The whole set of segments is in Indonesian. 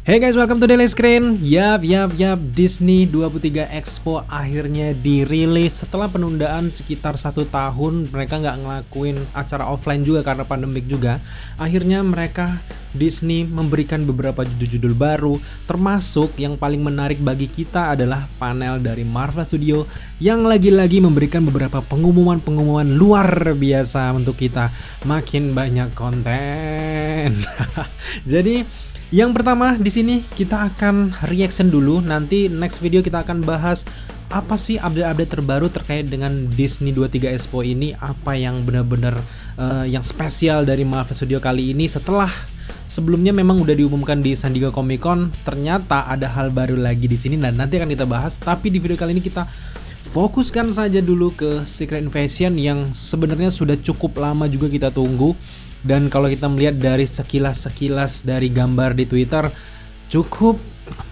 Hey guys, welcome to Daily Screen. Yap, Disney 23 Expo akhirnya dirilis setelah penundaan sekitar 1 tahun. Mereka nggak ngelakuin acara offline juga karena pandemik juga. Akhirnya mereka Disney memberikan beberapa judul-judul baru, termasuk yang paling menarik bagi kita adalah panel dari Marvel Studio yang lagi-lagi memberikan beberapa pengumuman-pengumuman luar biasa untuk kita. Makin banyak konten. Jadi yang pertama di sini kita akan reaction dulu. Nanti next video kita akan bahas apa sih update-update terbaru terkait dengan Disney 23 Expo ini, apa yang benar-benar yang spesial dari Marvel Studio kali ini. Setelah sebelumnya memang udah diumumkan di San Diego Comic Con, ternyata ada hal baru lagi di sini dan nanti akan kita bahas. Tapi di video kali ini kita fokuskan saja dulu ke Secret Invasion yang sebenarnya sudah cukup lama juga kita tunggu. Dan kalau kita melihat dari sekilas dari gambar di Twitter, cukup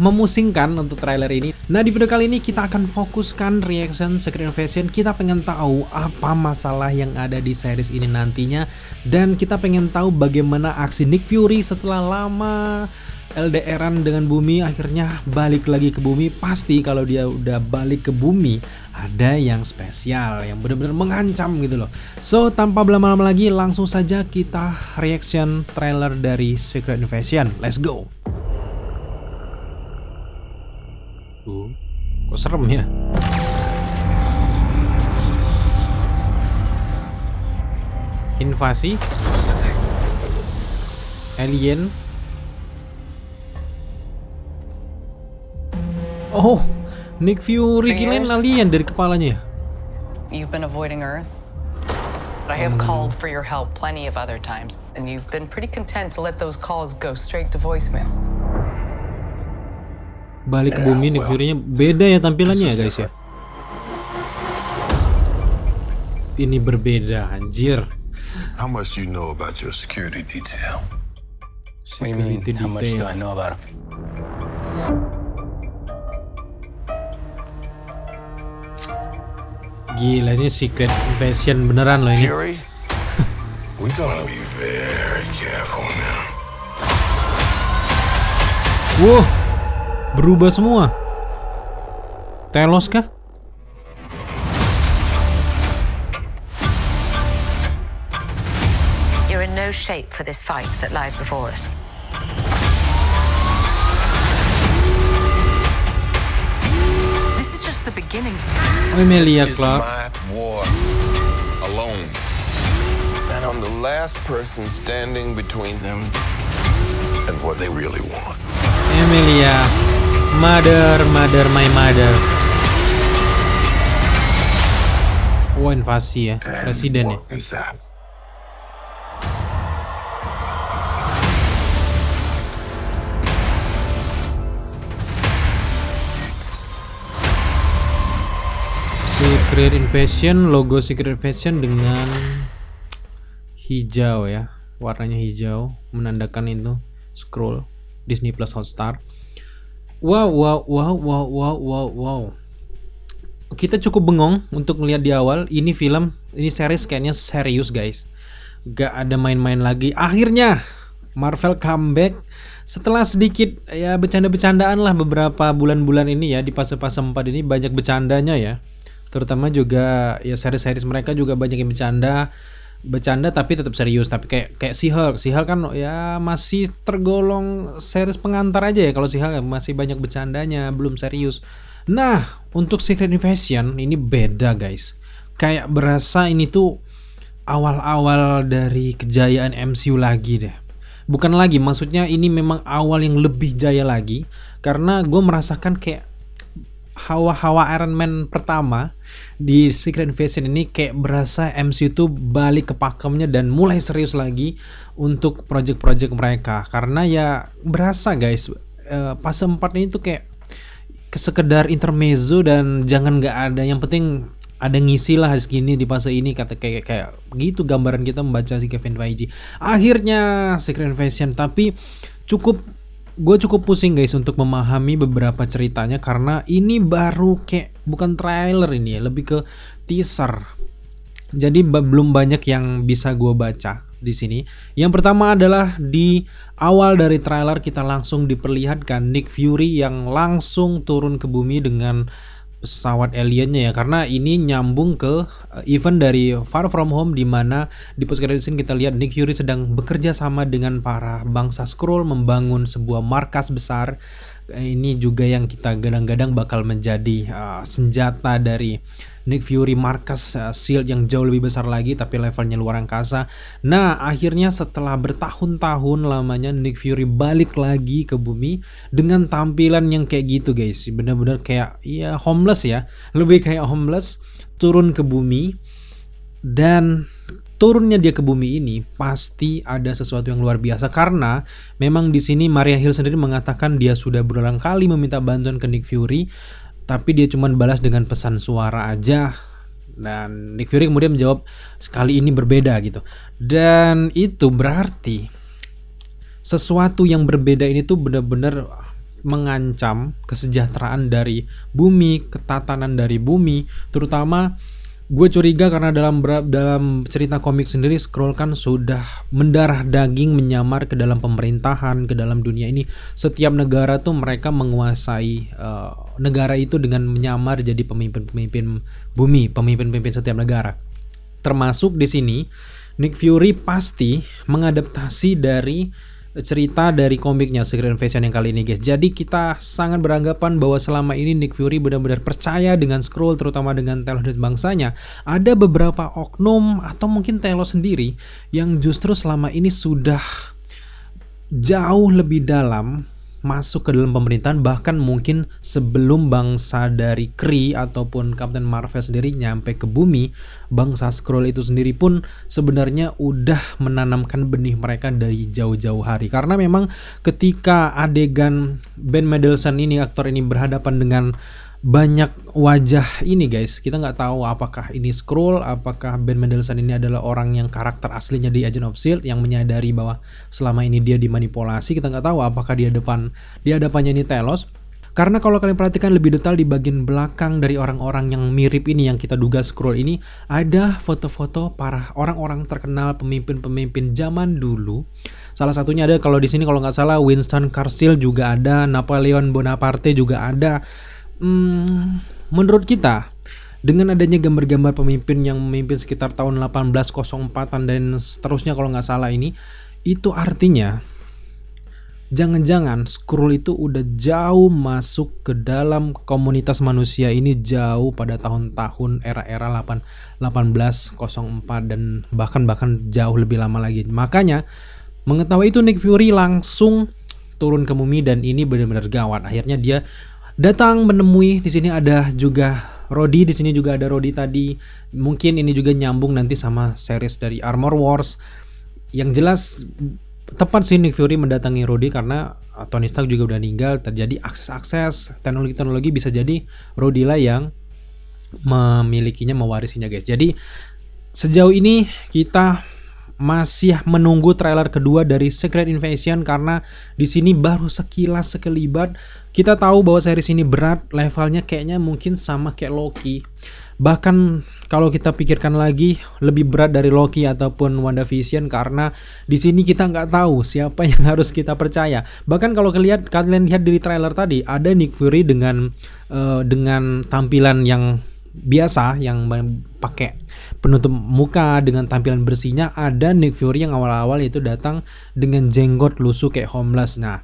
memusingkan untuk trailer ini. Nah, di video kali ini kita akan fokuskan reaction Secret Invasion. Kita pengen tahu apa masalah yang ada di series ini nantinya, dan kita pengen tahu bagaimana aksi Nick Fury setelah lama LDRan dengan bumi akhirnya balik lagi ke bumi. Pasti kalau dia udah balik ke bumi ada yang spesial, yang benar-benar mengancam gitu loh. So, tanpa berlama-lama lagi langsung saja kita reaction trailer dari Secret Invasion. Let's go. Kok serem ya? Invasi alien. Oh, Nick Fury kirain alien dari kepalanya. You've been avoiding Earth. I have called for your help plenty of other times, and you've been pretty content to let those calls go straight to voicemail. Balik ke bumi, Nick Fury-nya beda ya tampilannya ya guys ya. Ini berbeda, anjir. How much do you know about your security detail? Security How much do detail. I know about him? Gila, ini Secret Invasion beneran loh ini. Fury? We gotta be very careful now. Wow, berubah semua. Telos kah? You're in no shape for this fight that lies before us. This is just the beginning. Emilia This is Clarke. my war alone. And I'm the last person standing between them and what they really want. Emilia, mother, my mother. Wah, invasi ya, And presiden ya. what is that? Secret Invasion, logo Secret Invasion dengan hijau ya, warnanya hijau menandakan itu scroll Disney Plus Hotstar. Wow. Kita cukup bengong untuk melihat di awal. Ini film, ini series kayaknya serius guys. Gak ada main-main lagi. Akhirnya Marvel comeback setelah sedikit ya bercanda-bercandaan lah beberapa bulan-bulan ini ya. Di fase-fase 4 ini banyak bercandanya ya. Terutama juga ya series-series mereka juga banyak yang bercanda tapi tetap serius. Tapi kayak She-Hulk kan ya masih tergolong series pengantar aja ya. Kalau She-Hulk masih banyak bercandanya, belum serius. Nah, untuk Secret Invasion ini beda guys. Kayak berasa ini tuh awal-awal dari kejayaan MCU lagi deh. Bukan lagi, maksudnya ini memang awal yang lebih jaya lagi. Karena gue merasakan kayak hawa-hawa Iron Man pertama di Secret Invasion ini, kayak berasa MCU itu balik ke pakemnya dan mulai serius lagi untuk project-project mereka. Karena ya berasa guys, fase 4 ini tuh kayak sekedar intermezzo dan jangan nggak ada, yang penting ada ngisi lah segini di fase ini, kata kayak gitu gambaran kita membaca si Kevin Feige. Akhirnya Secret Invasion, tapi gue cukup pusing guys untuk memahami beberapa ceritanya karena ini baru kayak bukan trailer ini ya, lebih ke teaser. Jadi belum banyak yang bisa gue baca. di sini. Yang pertama adalah di awal dari trailer kita langsung diperlihatkan Nick Fury yang langsung turun ke bumi dengan pesawat aliennya ya, karena ini nyambung ke event dari Far From Home di mana di post credit scene kita lihat Nick Fury sedang bekerja sama dengan para bangsa Skrull membangun sebuah markas besar. Ini juga yang kita gadang-gadang bakal menjadi senjata dari Nick Fury, markas shield yang jauh lebih besar lagi tapi levelnya luar angkasa. Nah, akhirnya setelah bertahun-tahun lamanya Nick Fury balik lagi ke bumi dengan tampilan yang kayak gitu guys. Bener-bener kayak ya homeless ya, lebih kayak homeless turun ke bumi. Dan turunnya dia ke bumi ini pasti ada sesuatu yang luar biasa, karena memang di sini Maria Hill sendiri mengatakan dia sudah berulang kali meminta bantuan ke Nick Fury, tapi dia cuma balas dengan pesan suara aja. Dan Nick Fury kemudian menjawab sekali ini berbeda gitu. Dan itu berarti sesuatu yang berbeda ini tuh benar-benar mengancam kesejahteraan dari bumi, ketatanan dari bumi. Terutama gue curiga karena dalam cerita komik sendiri Skrull kan sudah mendarah daging menyamar ke dalam pemerintahan, ke dalam dunia ini. Setiap negara tuh mereka menguasai negara itu dengan menyamar jadi pemimpin-pemimpin bumi, pemimpin-pemimpin setiap negara. Termasuk di sini Nick Fury pasti mengadaptasi dari cerita dari komiknya Secret Invasion yang kali ini guys. Jadi kita sangat beranggapan bahwa selama ini Nick Fury benar-benar percaya dengan Skrull, terutama dengan Talos dan bangsanya. Ada beberapa oknum atau mungkin Talos sendiri yang justru selama ini sudah jauh lebih dalam masuk ke dalam pemerintahan, bahkan mungkin sebelum bangsa dari Kree ataupun Captain Marvel sendiri nyampe ke bumi, bangsa Skrull itu sendiri pun sebenarnya udah menanamkan benih mereka dari jauh-jauh hari. Karena memang ketika adegan Ben Mendelsohn ini, aktor ini berhadapan dengan banyak wajah ini guys, kita nggak tahu apakah ini Skrull, apakah Ben Mendelsohn ini adalah orang yang karakter aslinya di Agent of S.H.I.E.L.D. yang menyadari bahwa selama ini dia dimanipulasi. Kita nggak tahu apakah di hadapannya ini Talos. Karena kalau kalian perhatikan lebih detail di bagian belakang dari orang-orang yang mirip ini yang kita duga Skrull ini, ada foto-foto para orang-orang terkenal pemimpin-pemimpin zaman dulu. Salah satunya ada kalau di sini kalau nggak salah Winston Churchill juga ada, Napoleon Bonaparte juga ada. Menurut kita dengan adanya gambar-gambar pemimpin yang memimpin sekitar tahun 1804-an dan seterusnya kalau nggak salah ini, itu artinya jangan-jangan Skrull itu udah jauh masuk ke dalam komunitas manusia ini jauh pada tahun-tahun era-era 1804 dan bahkan jauh lebih lama lagi. Makanya mengetahui itu Nick Fury langsung turun ke bumi dan ini benar-benar gawat. Akhirnya dia datang menemui, di sini ada juga Rhodey, di sini juga ada Rhodey tadi. Mungkin ini juga nyambung nanti sama series dari Armor Wars. Yang jelas tepat sih Nick Fury mendatangi Rhodey karena Tony Stark juga udah meninggal, terjadi akses teknologi bisa jadi Rhodey lah yang memilikinya, mewarisinya guys. Jadi sejauh ini kita masih menunggu trailer kedua dari Secret Invasion karena di sini baru sekilas sekelibat kita tahu bahwa series ini berat, levelnya kayaknya mungkin sama kayak Loki. Bahkan kalau kita pikirkan lagi lebih berat dari Loki ataupun WandaVision karena di sini kita nggak tahu siapa yang harus kita percaya. Bahkan kalau kalian lihat dari trailer tadi ada Nick Fury dengan tampilan yang biasa yang pakai penutup muka dengan tampilan bersihnya. Ada Nick Fury yang awal-awal itu datang dengan jenggot lusuh kayak homeless. Nah,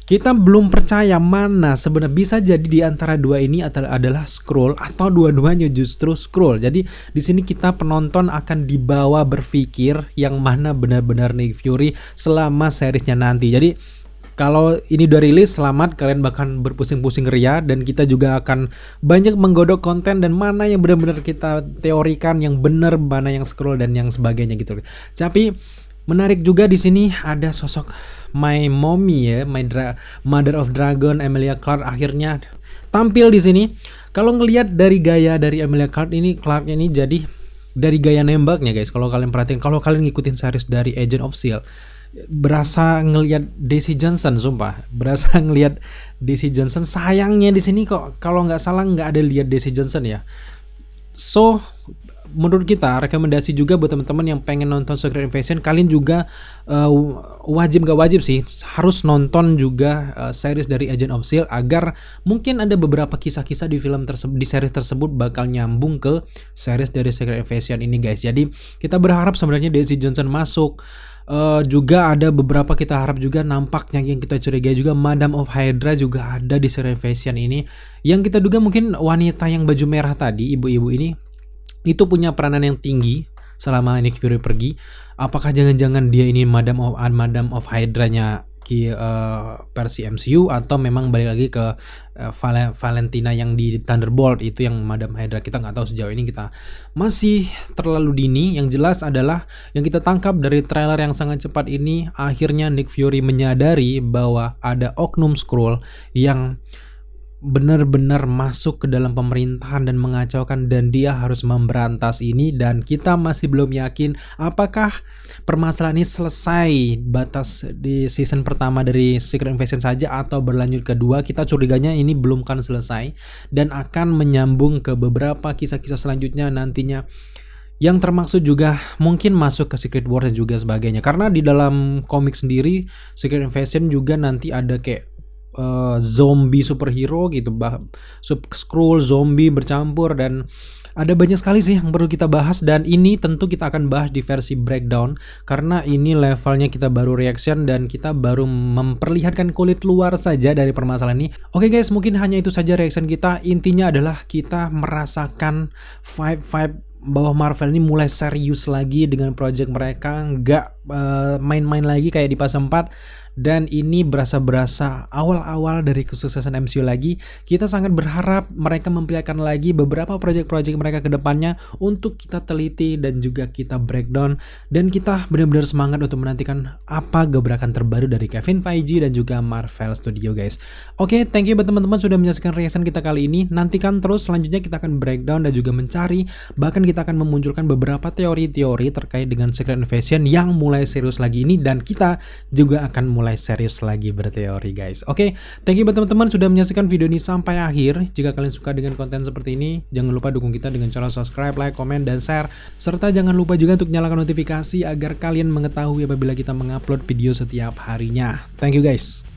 kita belum percaya mana sebenarnya, bisa jadi di antara dua ini adalah Skrull atau dua-duanya justru Skrull. Jadi di sini kita penonton akan dibawa berpikir yang mana benar-benar Nick Fury selama seriesnya nanti. Jadi kalau ini udah rilis, selamat, kalian bahkan berpusing-pusing ria dan kita juga akan banyak menggodok konten dan mana yang benar-benar kita teorikan, yang benar, mana yang Skrull dan yang sebagainya gitu. Tapi menarik juga di sini ada sosok My Mommy ya, Mother of Dragon, Emilia Clarke akhirnya tampil di sini. Kalau ngelihat dari gaya dari Emilia Clarke ini jadi dari gaya nembaknya guys. Kalau kalian perhatiin, kalau kalian ngikutin series dari Agent of S.H.I.E.L.D. berasa ngelihat Daisy Johnson, sumpah berasa ngelihat Daisy Johnson. Sayangnya di sini kok kalau nggak salah nggak ada lihat Daisy Johnson ya. So menurut kita rekomendasi juga buat teman-teman yang pengen nonton Secret Invasion, kalian juga wajib gak wajib sih harus nonton juga series dari Agent of S.H.I.E.L.D. agar mungkin ada beberapa kisah-kisah di film tersebut, di series tersebut bakal nyambung ke series dari Secret Invasion ini guys. Jadi kita berharap sebenarnya Daisy Johnson masuk. Juga ada beberapa kita harap juga nampaknya yang kita curigai juga Madam of Hydra juga ada di Secret Invasion ini. Yang kita duga mungkin wanita yang baju merah tadi, ibu-ibu ini itu punya peranan yang tinggi selama Nick Fury pergi. Apakah jangan-jangan dia ini Madam of Hydra-nya versi MCU, atau memang balik lagi ke Valentina yang di Thunderbolt itu yang Madam Hydra? Kita nggak tahu sejauh ini, kita masih terlalu dini. Yang jelas adalah yang kita tangkap dari trailer yang sangat cepat ini, akhirnya Nick Fury menyadari bahwa ada oknum Skrull yang benar-benar masuk ke dalam pemerintahan dan mengacaukan, dan dia harus memberantas ini. Dan kita masih belum yakin apakah permasalahan ini selesai batas di season pertama dari Secret Invasion saja atau berlanjut kedua. Kita curiganya ini belum kan selesai dan akan menyambung ke beberapa kisah-kisah selanjutnya nantinya, yang termaksud juga mungkin masuk ke Secret Wars dan juga sebagainya. Karena di dalam komik sendiri Secret Invasion juga nanti ada kayak zombie superhero gitu, Skrull zombie bercampur, dan ada banyak sekali sih yang perlu kita bahas. Dan ini tentu kita akan bahas di versi breakdown karena ini levelnya kita baru reaction dan kita baru memperlihatkan kulit luar saja dari permasalahan ini. Oke guys, mungkin hanya itu saja reaction kita. Intinya adalah kita merasakan vibe bahwa Marvel ini mulai serius lagi dengan project mereka, nggak main-main lagi kayak di Phase 4. Dan ini berasa-berasa awal-awal dari kesuksesan MCU lagi. Kita sangat berharap mereka memperlihatkan lagi beberapa project-project mereka ke depannya untuk kita teliti dan juga kita breakdown. Dan kita benar-benar semangat untuk menantikan apa gebrakan terbaru dari Kevin Feige dan juga Marvel Studio guys. Oke, thank you buat teman-teman sudah menyaksikan reaction kita kali ini. Nantikan terus selanjutnya kita akan breakdown dan juga mencari, bahkan kita akan memunculkan beberapa teori-teori terkait dengan Secret Invasion yang mulai serius lagi ini, dan kita juga akan mulai serius lagi berteori guys. Oke, thank you buat teman-teman sudah menyaksikan video ini sampai akhir. Jika kalian suka dengan konten seperti ini, jangan lupa dukung kita dengan cara subscribe, like, komen, dan share. Serta jangan lupa juga untuk nyalakan notifikasi agar kalian mengetahui apabila kita mengupload video setiap harinya. Thank you guys.